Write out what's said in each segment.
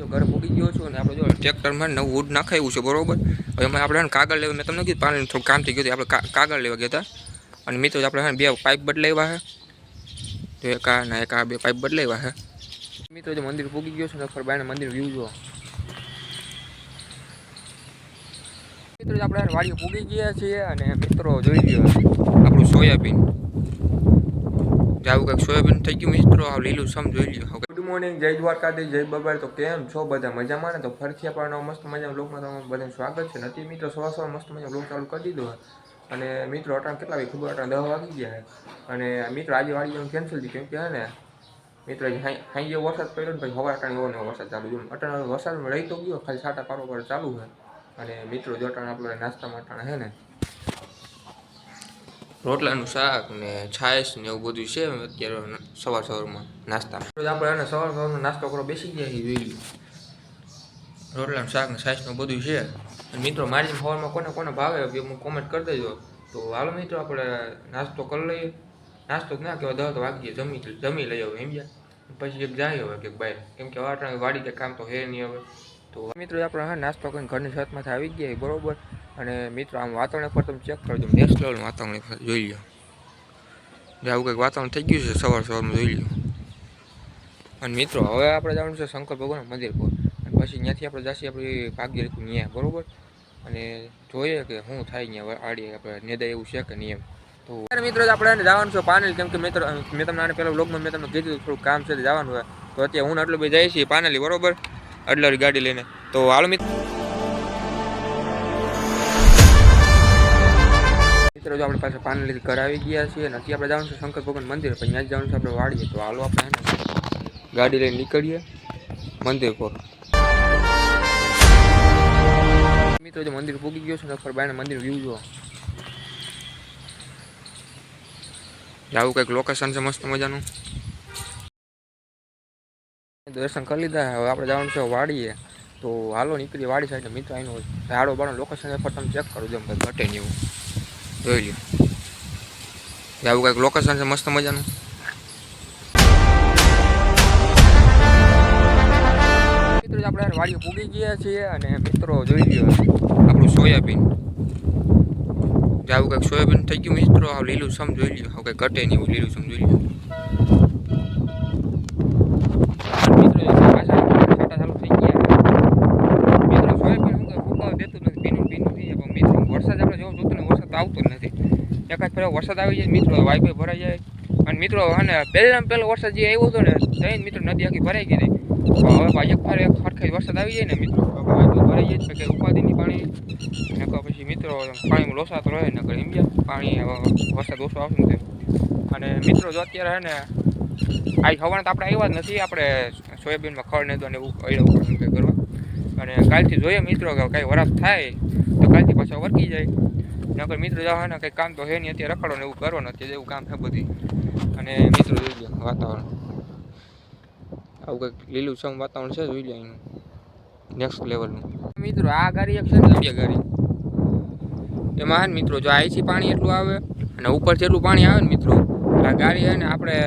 જો ઘરે પૂકી ગયો છું અને આપણે જો ટ્રેક્ટરમાં નવું વુડ નાખાયું છે બરોબર. હવે એમાં આપણે કાગળ લેવા મેં તમને કીધું પાણી થોડું કામ થઈ ગયું આપણે કાગળ લેવા ગયા હતા. અને મિત્રો આપણે બે પાઇપ બદલાવ્યા છે. તો એક આ બે પાઇપ બદલાવ્યા છે. મિત્રો જો મંદિર પૂકી ગયો છે ને ખબર બાયને મંદિર વ્યૂ જો. મિત્રો આપણે વાડીએ પૂકી ગયા છીએ અને મિત્રો જોઈ લ્યો આપણું સોયાબીન. જાવું કંઈક સોયાબીન થઈ ગયું મિત્રો આ લીલું સમ જોઈ લ્યો. ગુડ મોર્નિંગ, જય દ્વારકાધીશ, જય બબાર. તો કેમ છો બધા મજામાં ને? તો ફરીથી આપણને મસ્ત મજાના બ્લોગમાં તમારું બધાનું સ્વાગત છે. નથી મિત્રો સવાર મસ્ત મજા બ્લોગ ચાલુ કરી દીધો હોય. અને મિત્રો અટાણ કેટલા વાગે ખબર અટાણ 10 વાગી ગયા છે. અને મિત્રો આજે વાડી જવાનું કેન્સલ થયું કેમ કે હે ને મિત્રો હાઈ જેવો વરસાદ પડ્યો ને પછી હવા અટાણ એવો નવો વરસાદ ચાલુ થયો. અટાણ વરસાદ રહી તો ગયો ખાલી છાંટા પારો પર ચાલુ છે. અને મિત્રો જો અટાણ આપણે નાસ્તામાં અટાણ છે ને રોટલાનું શાક ને છાશ ને એવું બધું છે અત્યારે સવારમાં નાસ્તામાં. આપણે એને સવારનો નાસ્તો કરો બેસી ગયા છીએ જોઈ લો. રોટલાનું શાક ને છાશ ને બધું છે. અને મિત્રો મારી સવારમાં કોને ભાવે હું કોમેન્ટ કરી દેજો. તો હાલો મિત્રો આપણે નાસ્તો કરી લઈએ. નાસ્તો ના કહેવાય 10 વાગીએ જમી લઈએ હવે એમ ગયા પછી એક જાય હવે કે બહાર કેમ કે વાડી કે કામ તો હે નહીં હવે. તો મિત્રો આપણે હા નાસ્તો કરીને ઘરની છતમાંથી આવી ગયા બરોબર. અને મિત્રો આમ વાતાવરણ પર તમે ચેક કરજો નેક્સ્ટ લેવલનું વાતાવરણ જોઈ લો. આવું કંઈક વાતાવરણ થઈ ગયું છે સવારમાં જોઈ લો. અને મિત્રો હવે આપણે જવાનું છે શંકર ભગવાન મંદિર પર અને પછી ત્યાંથી આપણે જઈએ આપણી ભાગ્ય રીતું ન્યા બરોબર. અને જોઈએ કે શું થાય ત્યાં આડીએ આપણે નેદા એવું છે કે નહીં એમ. તો મિત્રો આપણે જવાનું છે પાનેલી કેમ કે મિત્રો મેં તમને આને પહેલાં બ્લોગમાં મેં તમને કીધું થોડું કામ છે જવાનું હોય. તો અત્યારે હું આટલું બધી જાય છીએ પાનેલી બરોબર અડલારી ગાડી લઈને. તો હાલો મિત્રો જો આપણે પાસે પાનેલી ઘર આવી ગયા છીએ અને અત્યારે આપણે જવાનું છે શંકર ભગવાન મંદિર પછી ત્યાં જવાનું છે આપણે વાડીએ. તો હાલો આપણે ગાડી લઈને નીકળીએ મંદિર પર. મિત્રો જો મંદિર પૂગી ગયો છે ને ખબર બાયને મંદિર વ્યૂ જો. આવું કંઈક લોકેશન છે મસ્ત મજાનું. દર્શન કરી લીધા હવે આપણે જવાનું છે વાડીએ. તો હાલો નીકળીએ વાડી સાઈડ. મિત્રો એનું ઝાડો બાળો લોકેશન પર તમે ચેક કરો જેમ કંઈ ઘટે નહીં એવું જોઈ લો. આવું કંઈક લોકેશન છે મસ્ત મજાનું. મિત્રો આપણે વાડીએ પૂગી ગયા છીએ અને મિત્રો જોઈ લો આપણું સોયાબીન. આવું કંઈક સોયાબીન થઈ ગયું મિત્રો આ લીલું સમ જોઈ લો. હવે કંઈ ઘટે નહીં એવું લીલું સમ જોઈ લો. આવતો નથી એકાદ ફેર વરસાદ આવી જાય મિત્રો વાઈફાઈ ભરાઈ જાય. અને મિત્રો અને પહેલો વરસાદ જે આવ્યો હતો ને ત્યાં મિત્રો નદી આખી ભરાઈ ગઈ હતી. હવે એક ફેર એક સરખી વરસાદ આવી જાય ને મિત્રો વાઈફાઈ ભરાઈ જાય છે કે ઉપાધિની પાણી ને પછી મિત્રો પાણીમાં લોસાતો રહે ને એમ ગયા પાણી વરસાદ ઓછો આવશે ને. અને મિત્રો જો અત્યારે હે ને આ હવાના તો આપણે આવ્યા જ નથી. આપણે સોયાબીનમાં ખડ ને તો એવું કંઈ કરવા. અને કાલથી જોઈએ મિત્રો કે કાંઈ વરાપ થાય તો કાલથી પાછા વરકી જાય. નકર મિત્રો જાવ ને કંઈ કામ તો હે નહીં અત્યારે રખડો ને એવું કરો ને અત્યારે એવું કામ છે બધી. અને મિત્રો જોઈ લો વાતાવરણ આવું કંઈક લીલું સમ વાતાવરણ છે જોઈ લો એનું નેક્સ્ટ લેવલનું. મિત્રો આ ગાડી એક છે ને બે ગાડી એમાં ને મિત્રો જો અહીંથી પાણી એટલું આવે અને ઉપરથી એટલું પાણી આવે ને મિત્રો આ ગાડી છે ને આપણે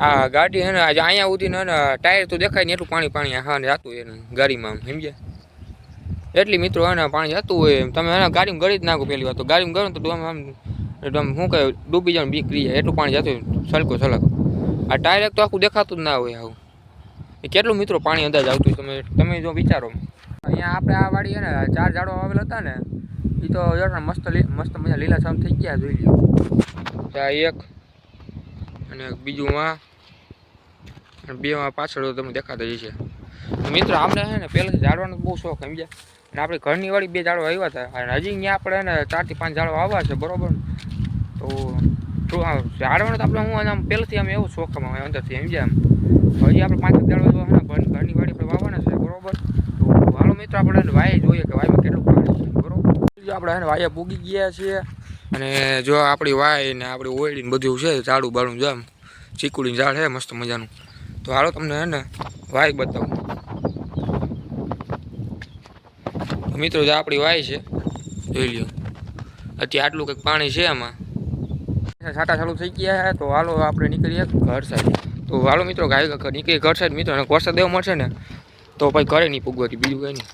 આ ગાડી છે ને આજે અહીંયા સુધી ને ટાયર તો દેખાય ને એટલું પાણી હા ને જતું એનું ગાડીમાં આમ સમજ્યા એટલી મિત્રો એને પાણી જતું હોય. તમે એને ગાડીમાં ગળી જ નાખો પહેલી વાર તો ગાડીમાં ગળો તો આમ શું કહે ડૂબી જવાનું બીક રહી જાય એટલું પાણી જતું સલકો સલક. આ ટાયર એક તો આખું દેખાતું જ ના હોય આવું. એ કેટલું મિત્રો પાણી અંદાજ આવતું તમે જો વિચારો. અહીંયા આપણે આ વાડી છે ને 4 ઝાડો આવેલા હતા ને એ તો જરા મસ્ત મજા લીલાછમ થઈ ગયા જોઈ લો. ત્યાં એક અને બીજું માં બે પાછળ તમને દેખાતા જશે. મિત્રો આપણે છે ને પહેલાંથી ઝાડવાનો બહુ શોખ સમજ્યા. અને આપણે ઘરની વાળી 2 ઝાડો આવ્યા હતા અને હજી અહીંયા આપણે ને 4 થી 5 ઝાડો આવવા છે બરોબર. તો ઝાડવાનો તો આપણે હું આમ પહેલાંથી આમ એવું શોખ અંદરથી સમજ્યા. હજી આપણે 5 ઝાડો ઘરની વાડી આપણે વાવવાના છે બરોબર. તો હાલો મિત્રો આપણે વાય જોઈએ કે વાયમાં કેટલું પાણી છે બરોબર. જો આપણે એને વાયા પૂગી ગયા છીએ અને જો આપણી વાય ને આપણી ઓયડીને બધું છે ઝાડું બાળું જામ ચીકુડીનું ઝાડ છે મસ્ત મજાનું. તો હાલો તમને હે ને વાય બતાવું. મિત્રો જે આપણી વાય છે જોઈ લ્યો અત્યારે આટલું કંઈક પાણી છે એમાં છાંટા ચાલુ થઈ ગયા છે. તો હાલો આપણે નીકળીએ ઘર સાઈડ. તો હાલો મિત્રો નીકળીએ ઘર સાઈડ મિત્રો અને વરસાદ એવો મળશે ને તો ભાઈ ઘરે નહીં પૂગવાથી બીજું કંઈ નહીં.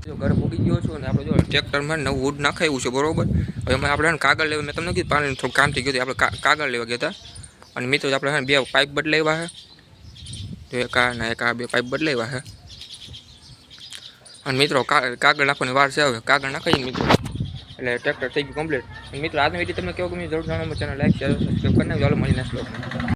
જો ઘરે પૂગી ગયો છું ને આપણે જો ટ્રેક્ટરમાં નવું વુડ નાખાયું છે બરોબર. હવે એમાં આપણે કાગળ લેવા મેં તમને કીધું પાણી થોડું કામ થઈ ગયું આપણે કાગળ લેવા ગયા હતા. અને મિત્રો આપણે બે પાઇપ બદલાવ્યા છે. તો એક આ બે પાઇપ બદલાવ્યા છે. અને મિત્રો કાગળ નાખવાની વાર છે હવે કાગળ નાખાઈએ મિત્રો એટલે ટ્રેક્ટર થઈ ગયું કમ્પ્લીટ. મિત્રો આજનો વિડીયો તમને કેવો ગમ્યો જરૂર જાણો ચેનલ લાઈક શેર સબસ્ક્રાઈબ કરી નાખજો. ચાલો મળી નાખજો.